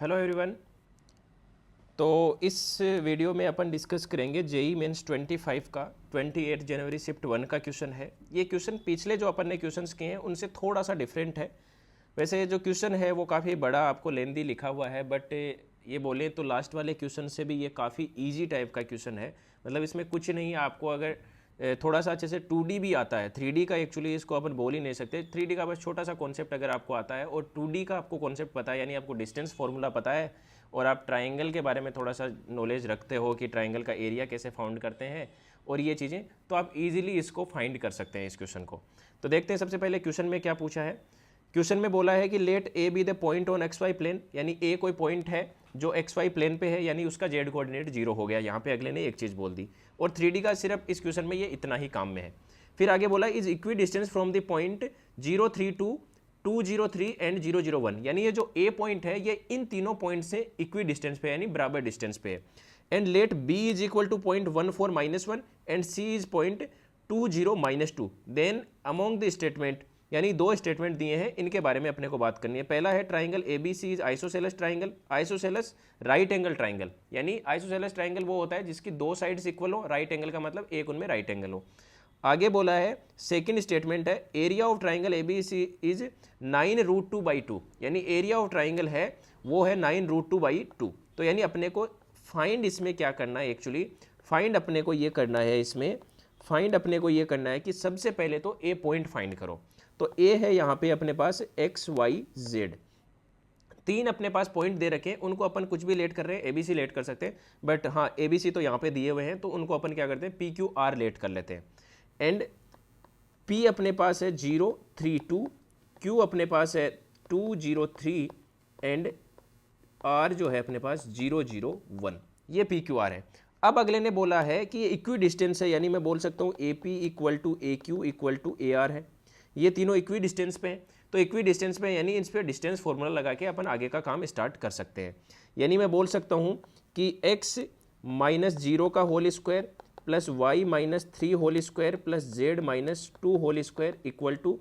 Hello everyone. तो इस video में अपन डिस्कस करेंगे जेई मेंस 25 का 28 जनवरी शिफ्ट 1 का क्वेश्चन है। ये क्वेश्चन पिछले जो अपन ने क्वेश्चंस किए हैं उनसे थोड़ा सा डिफरेंट है। वैसे जो क्वेश्चन है वो काफ़ी बड़ा आपको लेंदी लिखा हुआ है, बट ये बोले तो लास्ट वाले क्वेश्चन से भी ये काफ़ी ईजी टाइप का क्वेश्चन है। मतलब इसमें कुछ नहीं, आपको अगर थोड़ा सा अच्छे से 2D भी आता है, 3D का एक्चुअली इसको अपन बोल ही नहीं सकते। 3D का बस छोटा सा कॉन्सेप्ट अगर आपको आता है और 2D का आपको कॉन्सेप्ट पता है, यानी आपको डिस्टेंस फार्मूला पता है और आप ट्राइंगल के बारे में थोड़ा सा नॉलेज रखते हो कि ट्राइंगल का एरिया कैसे फाउंड करते हैं और ये चीज़ें, तो आप इजीली इसको फाइंड कर सकते हैं इस क्वेश्चन को। तो देखते हैं सबसे पहले क्वेश्चन में क्या पूछा है। क्वेश्चन में बोला है कि let A be the point on X Y plane, यानी ए कोई पॉइंट है जो एक्स वाई प्लेन पे है, यानी उसका जेड कोऑर्डिनेट 0 हो गया। यहाँ पे अगले ने एक चीज़ बोल दी और 3D का सिर्फ इस क्वेश्चन में ये इतना ही काम में है। फिर आगे बोला is equi distance from the point 032 203 and 001, यानी ये जो ए पॉइंट है ये इन तीनों पॉइंट से इक्वी डिस्टेंस पे यानी बराबर डिस्टेंस पे है। And let B is equal to point 14 -1 and C is point 20 -2, then among the statement, यानी दो स्टेटमेंट दिए हैं, इनके बारे में अपने को बात करनी है। पहला है triangle ABC is isosceles triangle, isosceles right angle triangle, यानी आइसोसेलेस ट्राइंगल वो होता है जिसकी दो साइड्स इक्वल हो, राइट एंगल का मतलब एक उनमें राइट एंगल हो। आगे बोला है सेकंड स्टेटमेंट है area of triangle ABC is 9√2/2, यानी एरिया ऑफ ट्राइंगल है वो है 9√2/2। तो यानी अपने को फाइंड इसमें क्या करना है, एक्चुअली फाइंड अपने को ये करना है, इसमें फाइंड अपने को ये करना है कि सबसे पहले तो ए पॉइंट फाइंड करो। तो ए है यहाँ पे अपने पास एक्स वाई जेड, तीन अपने पास पॉइंट दे रखे हैं, उनको अपन कुछ भी लेट कर रहे हैं, एबीसी लेट कर सकते हैं, बट हाँ एबीसी तो यहाँ पे दिए हुए हैं तो उनको अपन क्या करते हैं पी क्यू आर लेट कर लेते हैं। एंड पी अपने पास है 032, क्यू अपने पास है 203 एंड आर जो है अपने पास 001, ये पी क्यू आर है। अब अगले ने बोला है कि ये इक्वी डिस्टेंस है, यानी मैं बोल सकता हूँ A P equal to A Q equal to A R है। ये तीनों इक्वी डिस्टेंस पे हैं, तो इक्वी डिस्टेंस पे यानी इस पर डिस्टेंस फॉर्मूला लगा के अपन आगे का काम स्टार्ट कर सकते हैं। यानी मैं बोल सकता हूँ कि x -0 का whole square plus y -3 whole square plus z -2 whole square equal to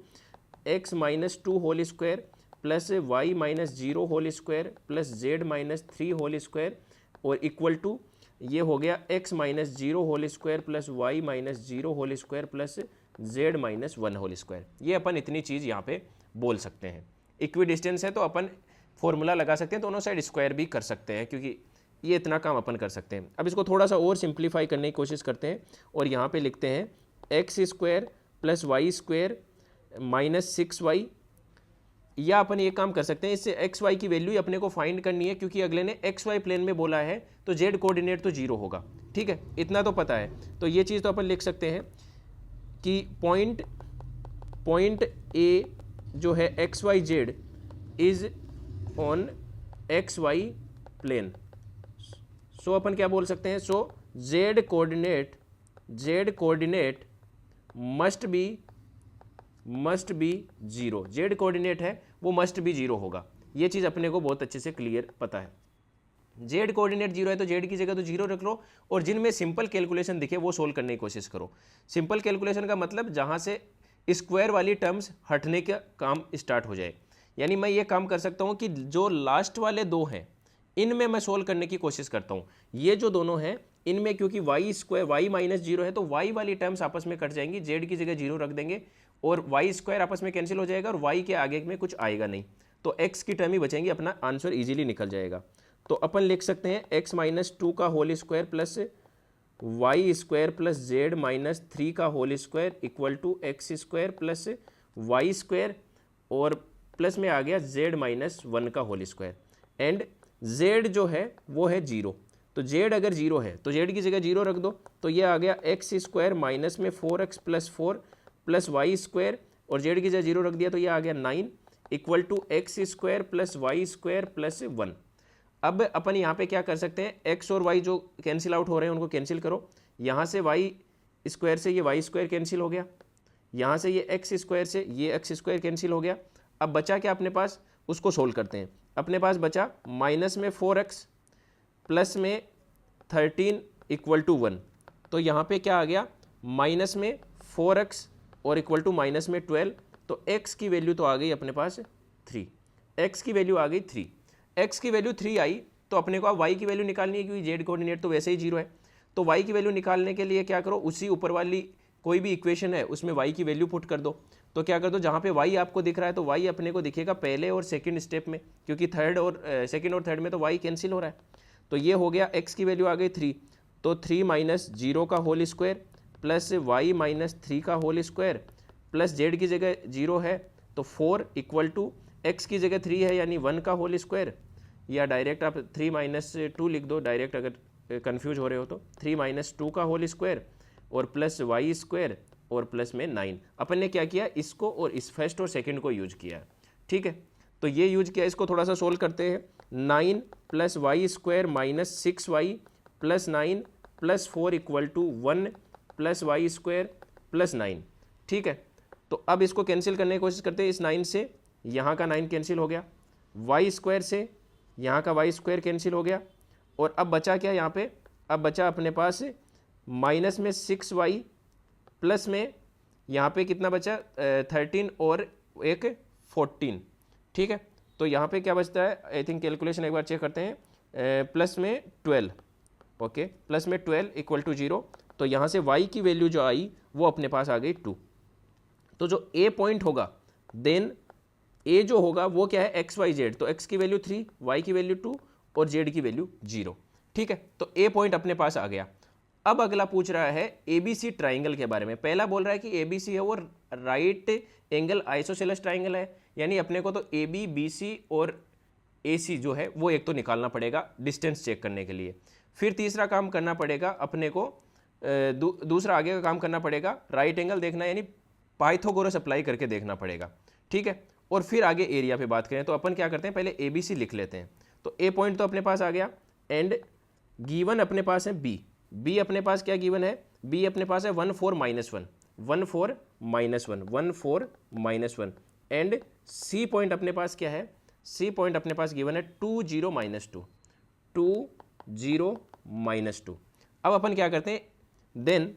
x -2 whole square plus y -0 whole square plus z -3 whole square और इक्वल टू ये हो गया x -0 whole square plus y -0 whole square plus z -1 whole square. ये अपन इतनी चीज़ यहाँ पे बोल सकते हैं। इक्वी डिस्टेंस है तो अपन फॉर्मूला लगा सकते हैं, दोनों साइड स्क्वायर भी कर सकते हैं, क्योंकि ये इतना काम अपन कर सकते हैं। अब इसको थोड़ा सा और सिंप्लीफाई करने की कोशिश करते हैं और यहाँ पे लिखते हैं X square plus Y square -6y, या अपन ये काम कर सकते हैं, इससे एक्स वाई की वैल्यू अपने को फाइंड करनी है, क्योंकि अगले ने एक्स वाई प्लेन में बोला है तो जेड कोऑर्डिनेट तो 0 होगा। ठीक है, इतना तो पता है। तो ये चीज़ तो अपन लिख सकते हैं कि पॉइंट ए जो है X Y Z is on X Y plane. So अपन क्या बोल सकते हैं, so Z coordinate must be 0, Z coordinate है वो मस्ट बी 0 होगा। ये चीज़ अपने को बहुत अच्छे से क्लियर पता है। जेड कोऑर्डिनेट 0 है तो जेड की जगह तो 0 रख लो, और जिनमें सिंपल कैलकुलेशन दिखे वो सोल्व करने की कोशिश करो। सिंपल कैलकुलेशन का मतलब जहाँ से स्क्वायर वाली टर्म्स हटने का काम स्टार्ट हो जाए। यानी मैं ये काम कर सकता हूँ कि जो लास्ट वाले दो हैं इनमें मैं सोल्व करने की कोशिश करता हूँ। ये जो दोनों हैं इनमें क्योंकि वाई स्क्वायर y -0 है तो y वाली टर्म्स आपस में कट जाएंगी, जेड की जगह 0 रख देंगे और वाई स्क्वायर आपस में कैंसिल हो जाएगा और y के आगे में कुछ आएगा नहीं, तो x की टर्म ही बचेंगी, अपना आंसर ईजिली निकल जाएगा। तो अपन लिख सकते हैं x -2 का whole square plus Y square plus Z -3 का whole square equal to X square plus Y square और प्लस में आ गया z -1 का होल स्क्वायर। एंड z जो है वो है 0, तो z अगर 0 है तो z की जगह 0 रख दो, तो ये आ गया एक्स स्क्वायर माइनस में 4x + 4 प्लस वाई स्क्वायर और z की जगह 0 रख दिया तो ये आ गया 9 equal to X square plus Y square plus 1। अब अपन यहाँ पे क्या कर सकते हैं, x और y जो कैंसिल आउट हो रहे हैं उनको कैंसिल करो। यहाँ से y स्क्वायर से ये वाई स्क्वायर कैंसिल हो गया, यहाँ से ये एक्स स्क्वायर से ये एक्स स्क्वायर कैंसिल हो गया। अब बचा क्या अपने पास, उसको सोल्व करते हैं। अपने पास बचा माइनस में 4x प्लस में 13 इक्वल टू 1, तो यहाँ पे क्या आ गया माइनस में 4x और इक्वल टू माइनस में 12, तो x की वैल्यू तो आ गई अपने पास 3, x की वैल्यू आ गई 3। x की वैल्यू 3 आई तो अपने को अब y की वैल्यू निकालनी है, क्योंकि z कोऑर्डिनेट तो वैसे ही 0 है। तो y की वैल्यू निकालने के लिए क्या करो, उसी ऊपर वाली कोई भी इक्वेशन है उसमें y की वैल्यू पुट कर दो। तो क्या कर दो, जहाँ पे y आपको दिख रहा है तो y अपने को दिखेगा पहले और सेकंड स्टेप में, क्योंकि सेकंड और थर्ड में तो y कैंसिल हो रहा है। तो ये हो गया, x की वैल्यू आ गई 3, तो 3 माइनस 0 का whole square plus y minus 3 का होल स्क्वायर प्लस z की जगह 0 है तो 4 इक्वल टू x की जगह 3 है यानी 1 का होल स्क्वायर, या डायरेक्ट आप 3 माइनस 2 लिख दो डायरेक्ट अगर कंफ्यूज हो रहे हो तो, 3 माइनस 2 का होल स्क्वायर और प्लस वाई स्क्वायर और प्लस में 9। अपन ने क्या किया, इसको और इस फर्स्ट और सेकंड को यूज किया, ठीक है। तो ये यूज किया, इसको थोड़ा सा सोल्व करते हैं। 9 plus Y square minus 6y plus 9 plus 4 equal to 1 plus Y square plus 9, ठीक है। तो अब इसको कैंसिल करने की कोशिश करते हैं। इस 9 से यहाँ का 9 कैंसिल हो गया, वाई स्क्वायर से यहाँ का वाई स्क्वायर कैंसिल हो गया, और अब बचा क्या यहाँ पे, अब बचा अपने पास माइनस में 6y प्लस में यहाँ पे कितना बचा 13 और एक 14, ठीक है। तो यहाँ पे क्या बचता है, आई थिंक कैलकुलेशन एक बार चेक करते हैं, प्लस में 12, ओके, प्लस में 12 इक्वल टू 0। तो यहाँ से y की वैल्यू जो आई वो अपने पास आ गई 2। तो जो a पॉइंट होगा देन a जो होगा वो क्या है, एक्स वाई जेड। तो x की वैल्यू 3, y की वैल्यू 2 और z की वैल्यू 0, ठीक है। तो a पॉइंट अपने पास आ गया। अब अगला पूछ रहा है ABC ट्राइंगल के बारे में। पहला बोल रहा है कि ABC है वो राइट एंगल आइसोसेलेस ट्राइंगल है, यानी अपने को तो AB, BC और AC जो है वो एक तो निकालना पड़ेगा डिस्टेंस चेक करने के लिए। फिर तीसरा काम करना पड़ेगा अपने को, दूसरा आगे का काम करना पड़ेगा, राइट एंगल देखना, यानी पाइथागोरस अप्लाई करके देखना पड़ेगा, ठीक है। और फिर आगे एरिया पे बात करें तो अपन क्या करते हैं, पहले ABC लिख लेते हैं। तो A पॉइंट तो अपने पास आ गया, एंड गिवन अपने पास है B अपने पास क्या गिवन है, B अपने पास है 1 4 -1, 1 4 -1, 1 4 -1, एंड C पॉइंट अपने पास क्या है, C पॉइंट अपने पास गिवन है 2 0 -2, 2 0 -2। अब अपन क्या करते हैं, देन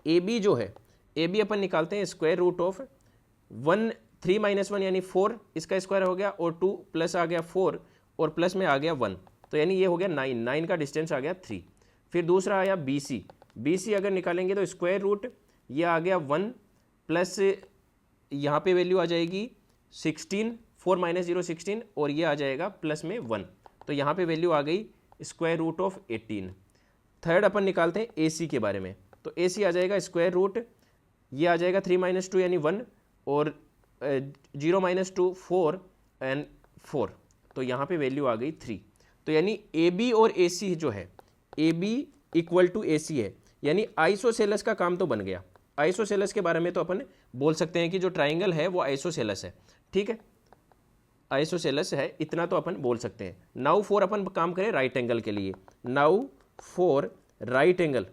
AB जो है, AB अपन निकालते हैं स्क्वायर रूट ऑफ 1 3 -1 यानी 4, इसका स्क्वायर हो गया, और 2 प्लस आ गया 4 और प्लस में आ गया 1, तो यानी ये हो गया 9, 9 का डिस्टेंस आ गया 3। फिर दूसरा आया BC अगर निकालेंगे तो स्क्वायर रूट ये आ गया 1 प्लस यहाँ पे वैल्यू आ जाएगी 16, 4 - 0 16, और ये आ जाएगा प्लस में 1, तो यहाँ पे वैल्यू आ गई स्क्वायर रूट ऑफ 18। थर्ड अपन निकालते हैं AC के बारे में। तो AC आ जाएगा स्क्वायर रूट, ये आ जाएगा 3 - 2 यानी 1, और 0 - 2 4 एंड 4, तो यहाँ पे वैल्यू आ गई 3। तो यानी AB और AC जो है, AB इक्वल टू AC है, यानी आइसोसेलस का काम तो बन गया। आइसोसेलस के बारे में तो अपन बोल सकते हैं कि जो ट्राइंगल है वो आइसोसेलस है, ठीक है, आइसोसेलस है, इतना तो अपन बोल सकते हैं। नाउ फॉर अपन काम करें राइट एंगल के लिए। नाउ फॉर राइट एंगल,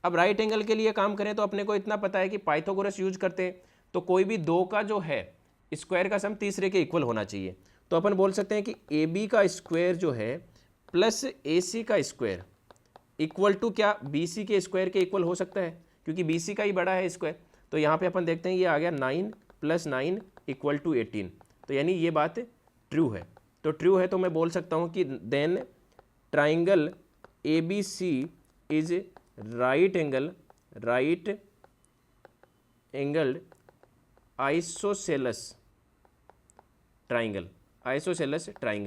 अब राइट एंगल के लिए काम करें तो अपने को इतना पता है कि पाइथागोरस यूज करते हैं, तो कोई भी दो का जो है स्क्वायर का सम तीसरे के इक्वल होना चाहिए। तो अपन बोल सकते हैं कि AB का स्क्वायर जो है प्लस AC का स्क्वायर इक्वल टू क्या, BC के स्क्वायर के इक्वल हो सकता है, क्योंकि BC का ही बड़ा है स्क्वायर। तो यहाँ पे अपन देखते हैं ये आ गया 9 + 9 इक्वल टू 18, तो यानी ये बात ट्रू है। तो ट्रू है तो मैं बोल सकता हूँ कि then triangle ABC is right angled isosceles triangle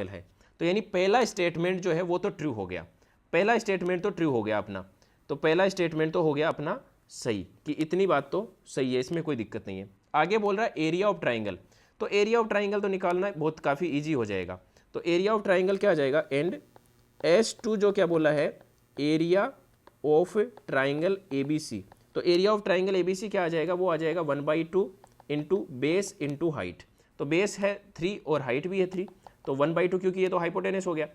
है। तो यानी पहला स्टेटमेंट जो है वो तो ट्रू हो गया, पहला स्टेटमेंट तो ट्रू हो गया अपना, तो पहला स्टेटमेंट तो हो गया अपना सही, कि इतनी बात तो सही है, इसमें कोई दिक्कत नहीं है। आगे बोल रहा है एरिया ऑफ ट्राइंगल, तो एरिया ऑफ ट्राइंगल तो निकालना बहुत काफ़ी ईजी हो जाएगा। तो एरिया ऑफ ट्राइंगल क्या आ जाएगा, एंड S2 जो क्या बोला है, एरिया ऑफ ट्राइंगल ABC। तो एरिया ऑफ ट्राइंगल ABC क्या आ जाएगा, वो आ जाएगा 1/2 इंटू बेस इंटू हाइट। तो बेस है 3 और हाइट भी है 3, तो 1/2, क्योंकि ये तो हाइपोटेनस हो गया,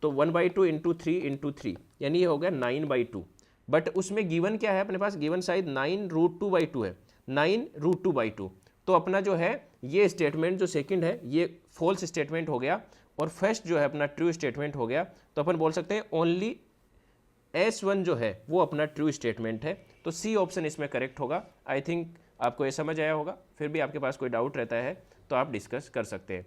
तो 1/2 इंटू 3 यानी ये हो गया 9/2। बट उसमें गिवन क्या है अपने पास, गिवन शायद 9√2/2 है, 9√2/2। तो अपना जो है ये स्टेटमेंट जो सेकंड है ये फॉल्स स्टेटमेंट हो गया, और फर्स्ट जो है अपना ट्रू स्टेटमेंट हो गया। तो अपन बोल सकते हैं ओनली S1 जो है वो अपना ट्रू स्टेटमेंट है। तो C ऑप्शन इसमें करेक्ट होगा। आई थिंक आपको ये समझ आया होगा। फिर भी आपके पास कोई डाउट रहता है तो आप डिस्कस कर सकते हैं।